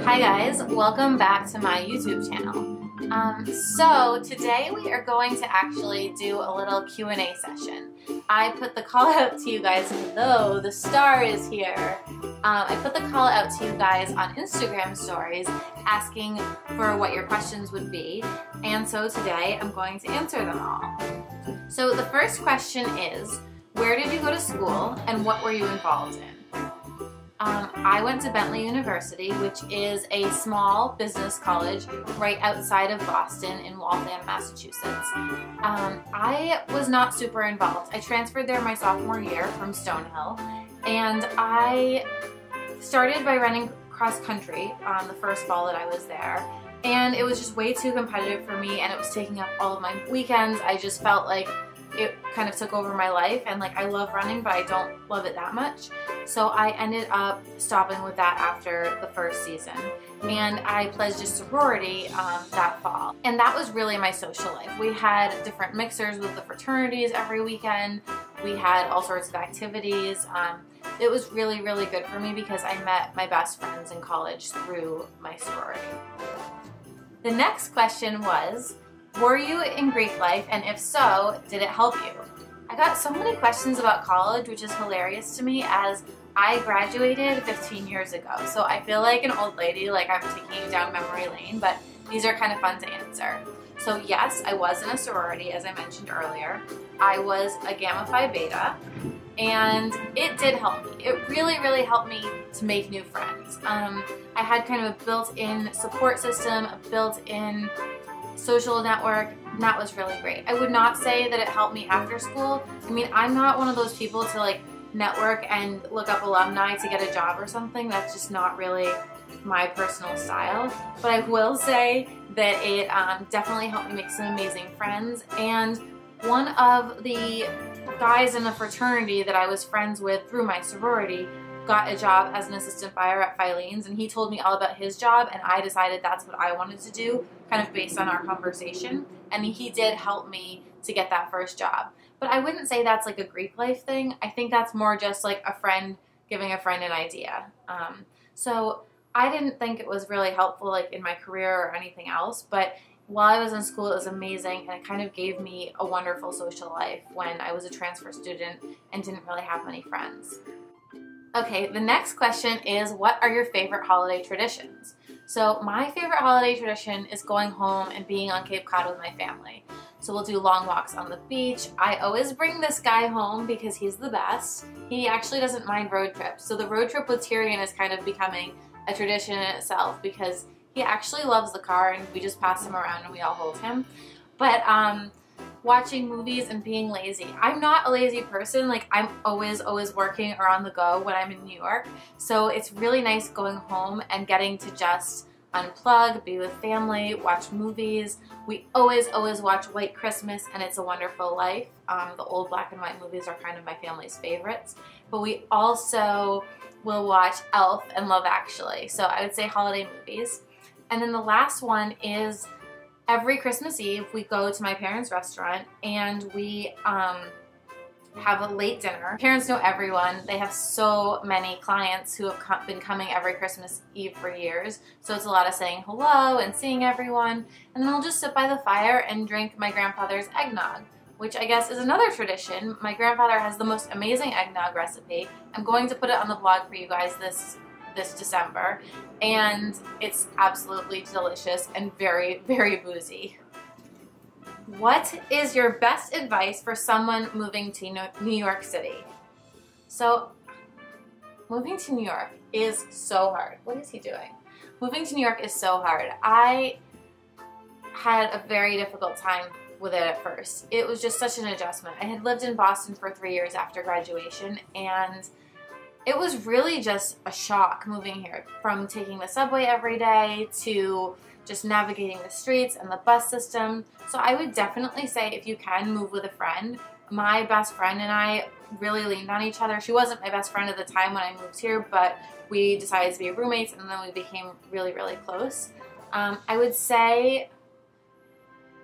Hi guys, welcome back to my YouTube channel. So today we are going to actually do a little Q&A session. I put the call out to you guys, hello, the star is here. I put the call out to you guys on Instagram stories asking for what your questions would be, and so today I'm going to answer them all. So the first question is, where did you go to school and what were you involved in? I went to Bentley University, which is a small business college right outside of Boston in Waltham, Massachusetts. I was not super involved. I transferred there my sophomore year from Stonehill, and I started by running cross country the first fall that I was there. And it was just way too competitive for me, and it was taking up all of my weekends. I just felt like it kind of took over my life, and like I love running, but I don't love it that much. So I ended up stopping with that after the first season, and I pledged a sorority that fall. And that was really my social life. We had different mixers with the fraternities every weekend. We had all sorts of activities. It was really, really good for me because I met my best friends in college through my sorority. The next question was, were you in Greek life, and if so, did it help you? I got so many questions about college, which is hilarious to me as I graduated 15 years ago. So I feel like an old lady, like I'm taking you down memory lane, but these are kind of fun to answer. So yes, I was in a sorority, as I mentioned earlier. I was a Gamma Phi Beta, and it did help me. It really, really helped me to make new friends. I had kind of a built-in support system, a built-in social network, and that was really great. I would not say that it helped me after school. I mean, I'm not one of those people to like network and look up alumni to get a job or something. That's just not really my personal style. But I will say that it definitely helped me make some amazing friends. And one of the guys in the fraternity that I was friends with through my sorority got a job as an assistant buyer at Filene's, and he told me all about his job, and I decided that's what I wanted to do, kind of based on our conversation, and he did help me to get that first job. But I wouldn't say that's like a Greek life thing. I think that's more just like a friend giving a friend an idea. So I didn't think it was really helpful like in my career or anything else, but while I was in school, it was amazing, and it kind of gave me a wonderful social life when I was a transfer student and didn't really have many friends. Okay, the next question is, what are your favorite holiday traditions? So my favorite holiday tradition is going home and being on Cape Cod with my family. So we'll do long walks on the beach. I always bring this guy home because he's the best. He actually doesn't mind road trips. So the road trip with Tyrion is kind of becoming a tradition in itself because he actually loves the car, and we just pass him around and we all hold him. But watching movies and being lazy. I'm not a lazy person. Like, I'm always working or on the go when I'm in New York. So it's really nice going home and getting to just unplug, be with family, watch movies. We always watch White Christmas and It's a Wonderful Life. The old black and white movies are kind of my family's favorites. But we also will watch Elf and Love Actually. So I would say holiday movies. And then the last one is every Christmas Eve, we go to my parents' restaurant and we have a late dinner. Parents know everyone. They have so many clients who have been coming every Christmas Eve for years. So it's a lot of saying hello and seeing everyone. And then I'll just sit by the fire and drink my grandfather's eggnog, which I guess is another tradition. My grandfather has the most amazing eggnog recipe. I'm going to put it on the blog for you guys this December, and it's absolutely delicious and very, very boozy. What is your best advice for someone moving to New York City? So, moving to New York is so hard. What is he doing? Moving to New York is so hard. I had a very difficult time with it at first. It was just such an adjustment. I had lived in Boston for 3 years after graduation, and it was really just a shock moving here, from taking the subway every day to just navigating the streets and the bus system. So I would definitely say if you can move with a friend. My best friend and I really leaned on each other. She wasn't my best friend at the time when I moved here, but we decided to be roommates, and then we became really, really close. I would say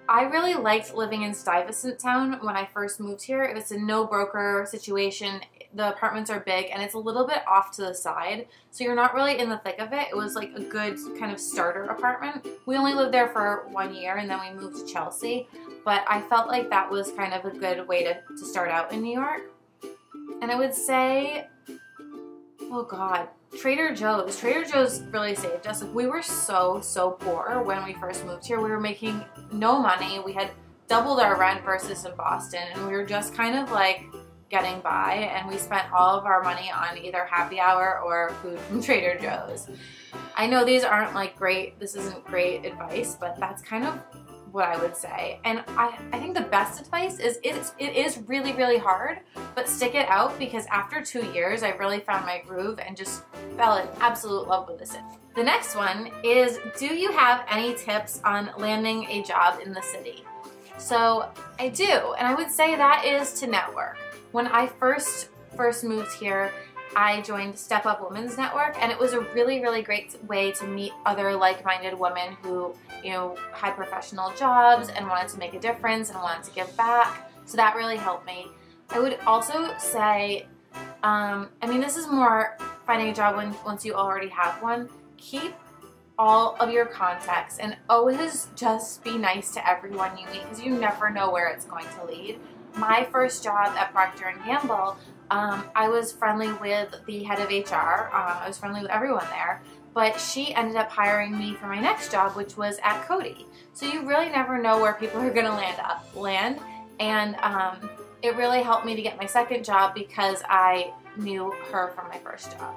I really liked living in Stuyvesant Town when I first moved here. It was a no-broker situation. the apartments are big and it's a little bit off to the side, so you're not really in the thick of it. It was like a good kind of starter apartment. We only lived there for 1 year and then we moved to Chelsea, but I felt like that was kind of a good way to start out in New York. And I would say, oh God, Trader Joe's. Trader Joe's really saved us. Like, we were so poor when we first moved here. We were making no money. We had doubled our rent versus in Boston, and we were just kind of like getting by, and we spent all of our money on either happy hour or food from Trader Joe's. I know these aren't like great, this isn't great advice, but that's kind of what I would say. And I think the best advice is it is really hard, but stick it out, because after 2 years I really found my groove and just fell in absolute love with this. The next one is, do you have any tips on landing a job in the city? So I do, and I would say that is to network. When I first moved here, I joined Step Up Women's Network, and it was a really great way to meet other like-minded women who, you know, had professional jobs and wanted to make a difference and wanted to give back. So that really helped me. I would also say, I mean, this is more finding a job once you already have one. Keep all of your contacts and always just be nice to everyone you meet, because you never know where it's going to lead. My first job at Procter & Gamble, I was friendly with the head of HR. I was friendly with everyone there, but she ended up hiring me for my next job, which was at Coty. So you really never know where people are gonna land, and it really helped me to get my second job because I knew her from my first job.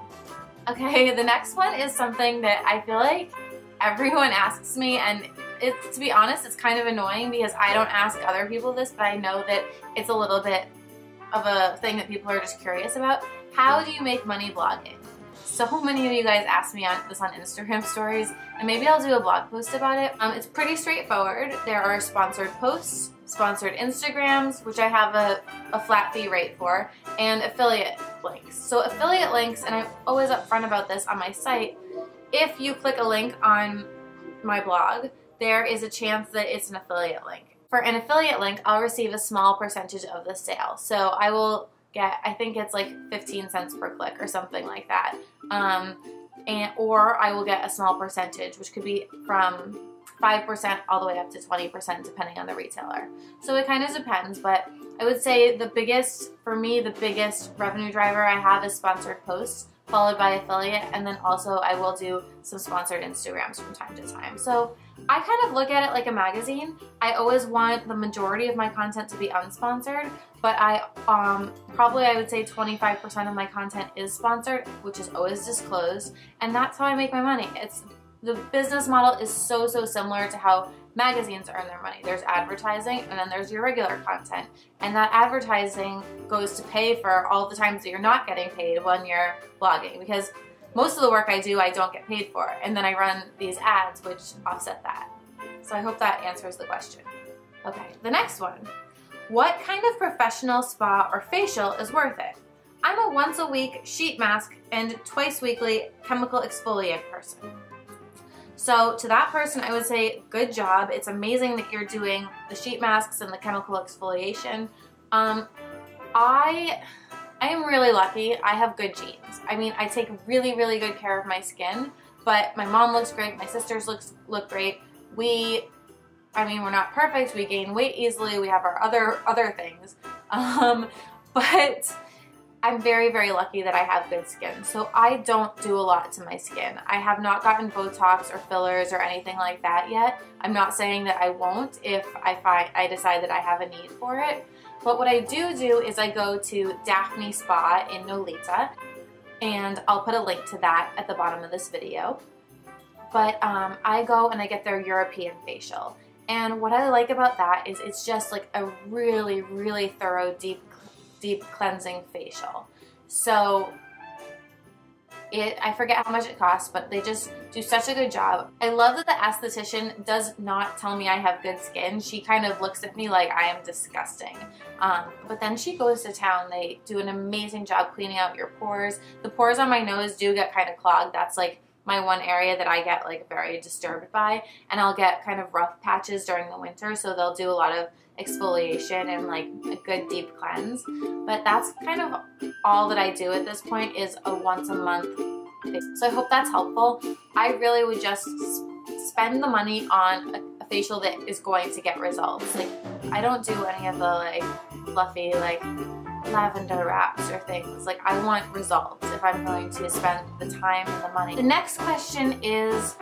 Okay, the next one is something that I feel like everyone asks me, and to be honest, it's kind of annoying because I don't ask other people this, but I know that it's a little bit of a thing that people are just curious about. How do you make money blogging? So many of you guys ask me this on Instagram stories, and maybe I'll do a blog post about it. It's pretty straightforward. There are sponsored posts, sponsored Instagrams, which I have a flat fee rate for, and affiliate links. So affiliate links, and I'm always upfront about this on my site, if you click a link on my blog, there is a chance that it's an affiliate link. For an affiliate link, I'll receive a small percentage of the sale. So I will get, I think it's like 15 cents per click or something like that. Or I will get a small percentage, which could be from 5% all the way up to 20% depending on the retailer. So it kind of depends, but I would say for me, the biggest revenue driver I have is sponsored posts, followed by affiliate, and then also I will do some sponsored Instagrams from time to time. So I kind of look at it like a magazine. I always want the majority of my content to be unsponsored, but I would say 25% of my content is sponsored, which is always disclosed, and that's how I make my money. The business model is so similar to how magazines earn their money. There's advertising, and then there's your regular content. And that advertising goes to pay for all the times that you're not getting paid when you're blogging, because most of the work I do, I don't get paid for. And then I run these ads, which offset that. So I hope that answers the question. Okay, the next one. What kind of professional spa or facial is worth it? I'm a once a week sheet mask and twice weekly chemical exfoliant person. So to that person, I would say, good job. It's amazing that you're doing the sheet masks and the chemical exfoliation. I am really lucky. I have good genes. I mean, I take really good care of my skin, but my mom looks great. My sisters look great. We're not perfect. We gain weight easily. We have our other things. But I'm very lucky that I have good skin. So I don't do a lot to my skin. I have not gotten Botox or fillers or anything like that yet. I'm not saying that I won't if I decide that I have a need for it. But what I do is I go to Daphne Spa in Nolita, and I'll put a link to that at the bottom of this video. But I go and I get their European facial. And what I like about that is it's just like a really thorough, deep cleansing facial. So I forget how much it costs, but they just do such a good job. I love that the esthetician does not tell me I have good skin. She kind of looks at me like I am disgusting. But then she goes to town. They do an amazing job cleaning out your pores. The pores on my nose do get kind of clogged. That's like my one area that I get like very disturbed by, and I'll get kind of rough patches during the winter, so they'll do a lot of exfoliation and like a good deep cleanse. But that's kind of all that I do at this point, is a once a month thing. So I hope that's helpful. I really would just spend the money on a facial that is going to get results. Like, I don't do any of the like fluffy like lavender wraps or things. Like, I want results if I'm going to spend the time and the money. The next question is,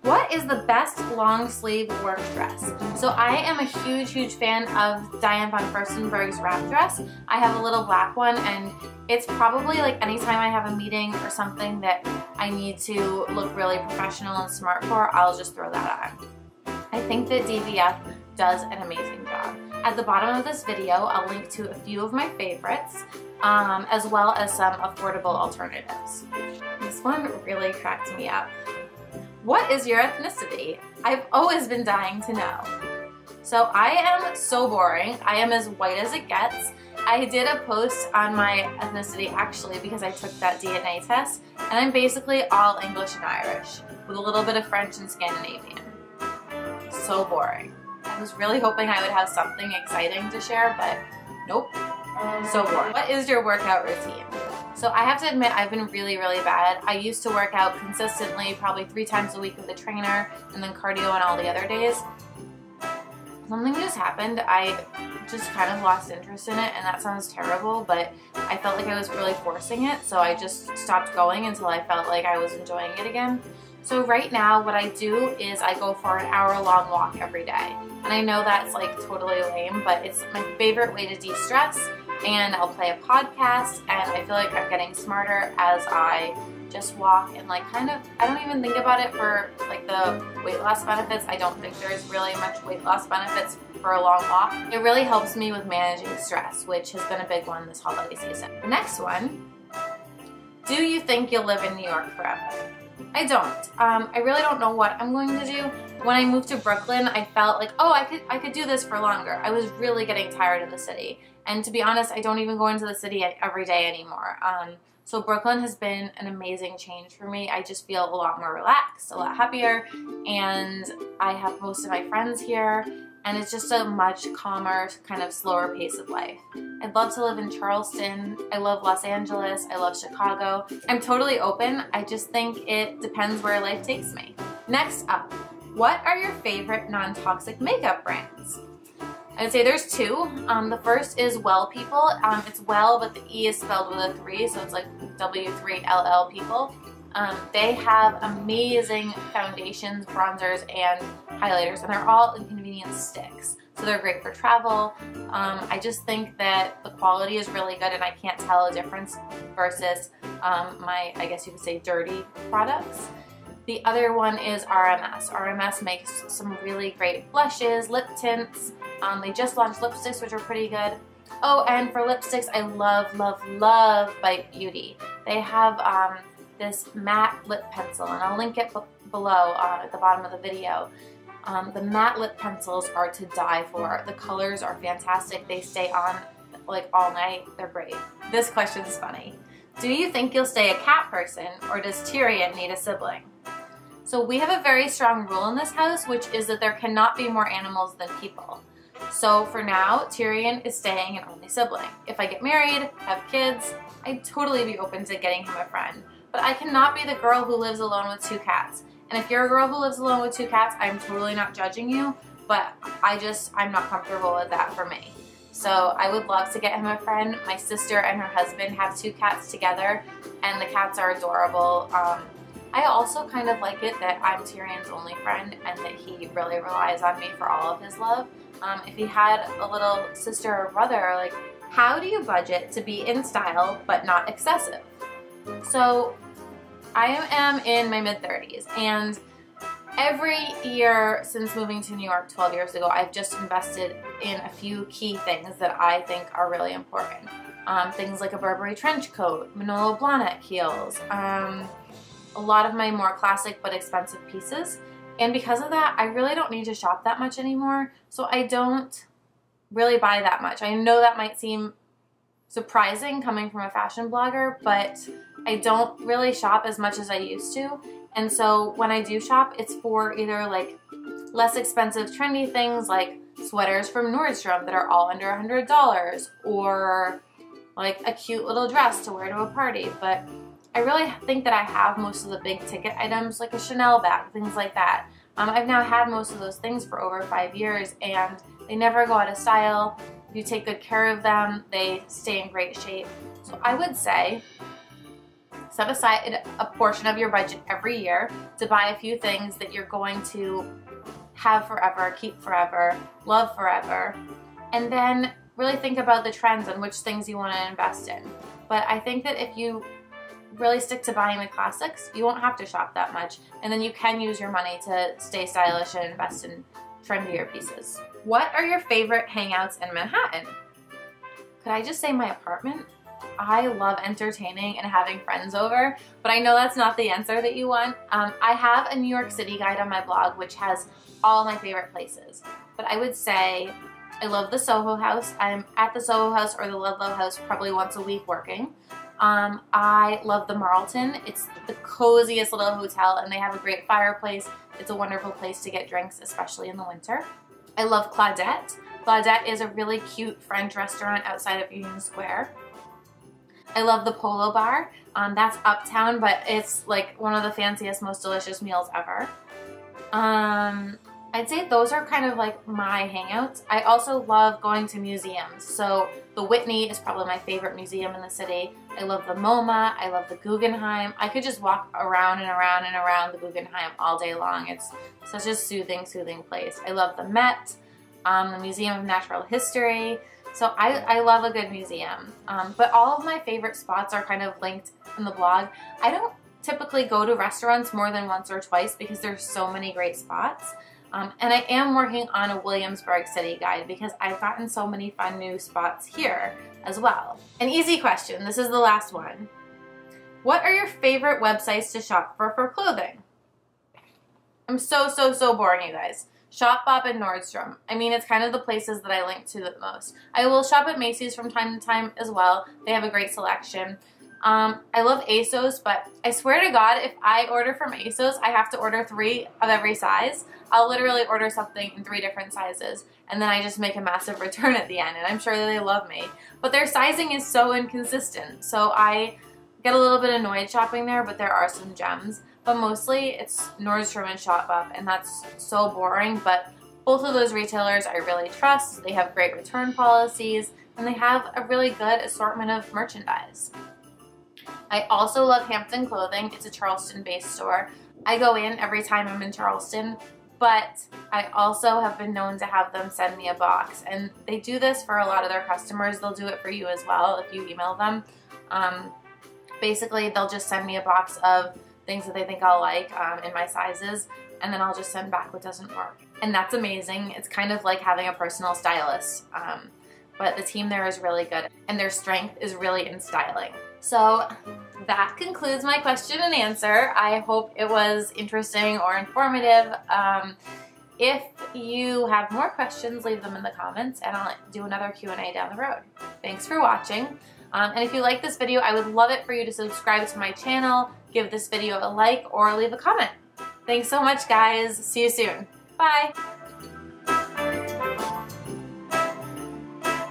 what is the best long sleeve work dress? So I am a huge fan of Diane von Furstenberg's wrap dress. I have a little black one, and it's probably like anytime I have a meeting or something that I need to look really professional and smart for, I'll just throw that on. I think that DVF does an amazing job. At the bottom of this video, I'll link to a few of my favorites, as well as some affordable alternatives. This one really cracked me up. What is your ethnicity? I've always been dying to know. So I am so boring. I am as white as it gets. I did a post on my ethnicity actually because I took that DNA test, and I'm basically all English and Irish with a little bit of French and Scandinavian. So boring. I was really hoping I would have something exciting to share, but nope. So boring. What is your workout routine? So I have to admit, I've been really bad. I used to work out consistently, probably 3 times a week with a trainer, and then cardio on all the other days. Something just happened. I just kind of lost interest in it, and that sounds terrible, but I felt like I was really forcing it, so I just stopped going until I felt like I was enjoying it again. So right now, what I do is I go for an hour-long walk every day. And I know that's like totally lame, but it's my favorite way to de-stress. And I'll play a podcast, and I feel like I'm getting smarter as I just walk and like kind of, I don't even think about it for like the weight loss benefits. I don't think there's really much weight loss benefits for a long walk. It really helps me with managing stress, which has been a big one this holiday season. The next one, do you think you'll live in New York forever? I don't. I really don't know what I'm going to do. When I moved to Brooklyn, I felt like, oh, I could do this for longer. I was really getting tired of the city. And to be honest, I don't even go into the city every day anymore. So Brooklyn has been an amazing change for me. I just feel a lot more relaxed, a lot happier, and I have most of my friends here, and it's just a much calmer, kind of slower pace of life. I'd love to live in Charleston. I love Los Angeles. I love Chicago. I'm totally open. I just think it depends where life takes me. Next up, what are your favorite non-toxic makeup brands? I'd say there's 2. The first is Well People. It's Well, but the E is spelled with a 3, so it's like W3LL People. They have amazing foundations, bronzers, and highlighters, and they're all in convenient sticks. So they're great for travel. I just think that the quality is really good, and I can't tell a difference versus my, I guess you could say, dirty products. The other one is RMS. RMS makes some really great blushes, lip tints. They just launched lipsticks, which are pretty good. Oh, and for lipsticks, I love Bite Beauty. They have this matte lip pencil, and I'll link it below at the bottom of the video. The matte lip pencils are to die for. The colors are fantastic. They stay on like all night. They're great. This question's funny. Do you think you'll stay a cat person, or does Tyrion need a sibling? So we have a very strong rule in this house, which is that there cannot be more animals than people. So for now, Tyrion is staying an only sibling. If I get married, have kids, I'd totally be open to getting him a friend. But I cannot be the girl who lives alone with 2 cats. And if you're a girl who lives alone with 2 cats, I'm totally not judging you, but I'm not comfortable with that for me. So I would love to get him a friend. My sister and her husband have 2 cats together, and the cats are adorable. I also kind of like it that I'm Tyrion's only friend and that he really relies on me for all of his love. If he had a little sister or brother, like, how do you budget to be in style but not excessive? So I am in my mid-30s, and every year since moving to New York 12 years ago, I've just invested in a few key things that I think are really important. Things like a Burberry trench coat, Manolo Blahnik heels, a lot of my more classic but expensive pieces. And because of that, I really don't need to shop that much anymore, so I don't really buy that much. I know that might seem surprising coming from a fashion blogger, but I don't really shop as much as I used to. And so when I do shop, it's for either like less expensive trendy things like sweaters from Nordstrom that are all under $100, or like a cute little dress to wear to a party. But I really think that I have most of the big ticket items, like a Chanel bag, things like that. I've now had most of those things for over 5 years, and they never go out of style. If you take good care of them, they stay in great shape. So I would say set aside a portion of your budget every year to buy a few things that you're going to have forever, keep forever, love forever, and then really think about the trends and which things you want to invest in. But I think that if you really stick to buying the classics, you won't have to shop that much, and then you can use your money to stay stylish and invest in trendier pieces. What are your favorite hangouts in Manhattan? Could I just say my apartment? I love entertaining and having friends over, but I know that's not the answer that you want. I have a New York City guide on my blog which has all my favorite places, but I would say I love the Soho House. I'm at the Soho House or the Ludlow House probably once a week working. I love the Marlton. It's the coziest little hotel, and they have a great fireplace. It's a wonderful place to get drinks, especially in the winter. I love Claudette. Claudette is a really cute French restaurant outside of Union Square. I love the Polo Bar. That's uptown, but it's like one of the fanciest, most delicious meals ever. I'd say those are kind of like my hangouts. I also love going to museums. So the Whitney is probably my favorite museum in the city. I love the MoMA. I love the Guggenheim. I could just walk around and around and around the Guggenheim all day long. It's such a soothing place. I love the Met, the Museum of Natural History. So I love a good museum. But all of my favorite spots are kind of linked in the blog. I don't typically go to restaurants more than once or twice because there's so many great spots. And I am working on a Williamsburg City guide because I've gotten so many fun new spots here as well. An easy question, this is the last one. What are your favorite websites to shop for clothing? I'm so boring, you guys. Shopbop and Nordstrom. I mean, it's kind of the places that I link to the most. I will shop at Macy's from time to time as well. They have a great selection. I love ASOS, but I swear to God, if I order from ASOS, I have to order 3 of every size. I'll literally order something in 3 different sizes, and then I just make a massive return at the end, and I'm sure that they love me. But their sizing is so inconsistent, so I get a little bit annoyed shopping there, but there are some gems. But mostly it's Nordstrom and Shopbop, and that's so boring, but both of those retailers I really trust. They have great return policies, and they have a really good assortment of merchandise. I also love Hampton Clothing. It's a Charleston-based store. I go in every time I'm in Charleston, but I also have been known to have them send me a box, and they do this for a lot of their customers. They'll do it for you as well if you email them. Basically, they'll just send me a box of things that they think I'll like in my sizes, and then I'll just send back what doesn't work. And that's amazing. It's kind of like having a personal stylist, but the team there is really good, and their strength is really in styling. So that concludes my question and answer. I hope it was interesting or informative. If you have more questions, leave them in the comments, and I'll do another Q&A down the road. Thanks for watching. And if you like this video, I would love it for you to subscribe to my channel, give this video a like, or leave a comment. Thanks so much, guys. See you soon. Bye.